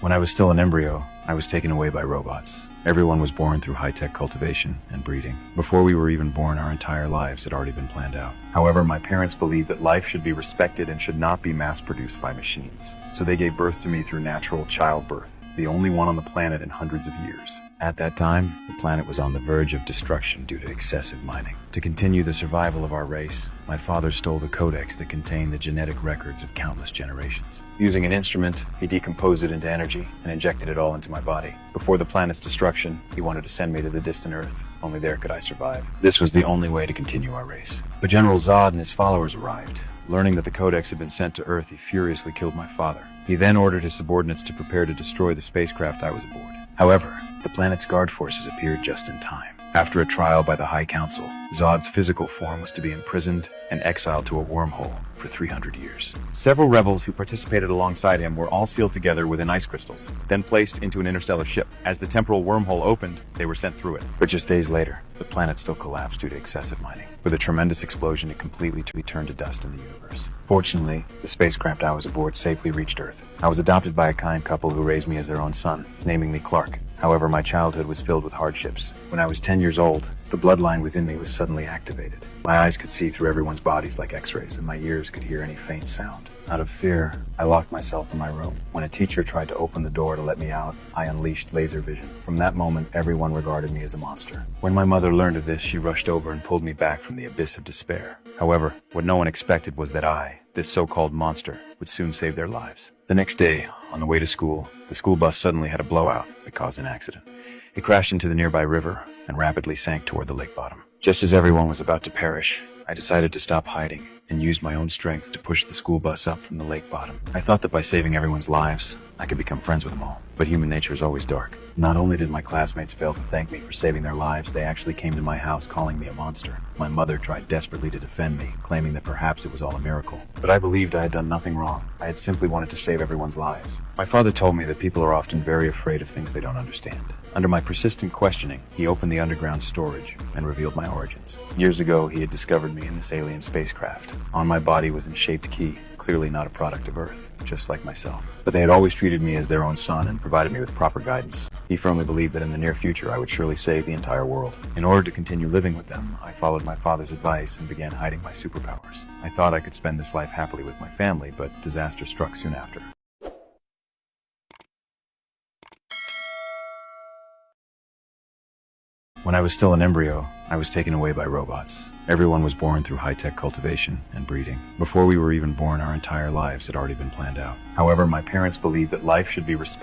When I was still an embryo, I was taken away by robots. Everyone was born through high-tech cultivation and breeding. Before we were even born, our entire lives had already been planned out. However, my parents believed that life should be respected and should not be mass-produced by machines. So they gave birth to me through natural childbirth, the only one on the planet in hundreds of years. At that time, the planet was on the verge of destruction due to excessive mining. To continue the survival of our race, my father stole the codex that contained the genetic records of countless generations. Using an instrument, he decomposed it into energy and injected it all into my body. Before the planet's destruction, he wanted to send me to the distant Earth. Only there could I survive. This was the only way to continue our race. But General Zod and his followers arrived. Learning that the codex had been sent to Earth, he furiously killed my father. He then ordered his subordinates to prepare to destroy the spacecraft I was aboard. However, the planet's guard forces appeared just in time. After a trial by the High Council, Zod's physical form was to be imprisoned and exiled to a wormhole for 300 years. Several rebels who participated alongside him were all sealed together within ice crystals, then placed into an interstellar ship. As the temporal wormhole opened, they were sent through it. But just days later, the planet still collapsed due to excessive mining. With a tremendous explosion, it completely turned to dust in the universe. Fortunately, the spacecraft I was aboard safely reached Earth. I was adopted by a kind couple who raised me as their own son, naming me Clark. However, my childhood was filled with hardships. When I was 10 years old, the bloodline within me was suddenly activated. My eyes could see through everyone's bodies like x-rays, and my ears could hear any faint sound. Out of fear, I locked myself in my room. When a teacher tried to open the door to let me out, I unleashed laser vision. From that moment, everyone regarded me as a monster. When my mother learned of this, she rushed over and pulled me back from the abyss of despair. However, what no one expected was that I, this so-called monster, would soon save their lives. The next day, on the way to school, the school bus suddenly had a blowout that caused an accident. It crashed into the nearby river and rapidly sank toward the lake bottom. Just as everyone was about to perish, I decided to stop hiding and used my own strength to push the school bus up from the lake bottom. I thought that by saving everyone's lives, I could become friends with them all. But human nature is always dark. Not only did my classmates fail to thank me for saving their lives, they actually came to my house calling me a monster. My mother tried desperately to defend me, claiming that perhaps it was all a miracle. But I believed I had done nothing wrong. I had simply wanted to save everyone's lives. My father told me that people are often very afraid of things they don't understand. Under my persistent questioning, he opened the underground storage and revealed my origins. Years ago, he had discovered me in this alien spacecraft. On my body was shaped key, clearly not a product of Earth, just like myself. But they had always treated me as their own son and provided me with proper guidance. He firmly believed that in the near future I would surely save the entire world. In order to continue living with them, I followed my father's advice and began hiding my superpowers. I thought I could spend this life happily with my family, but disaster struck soon after. When I was still an embryo, I was taken away by robots. Everyone was born through high-tech cultivation and breeding. Before we were even born, our entire lives had already been planned out. However, my parents believed that life should be respected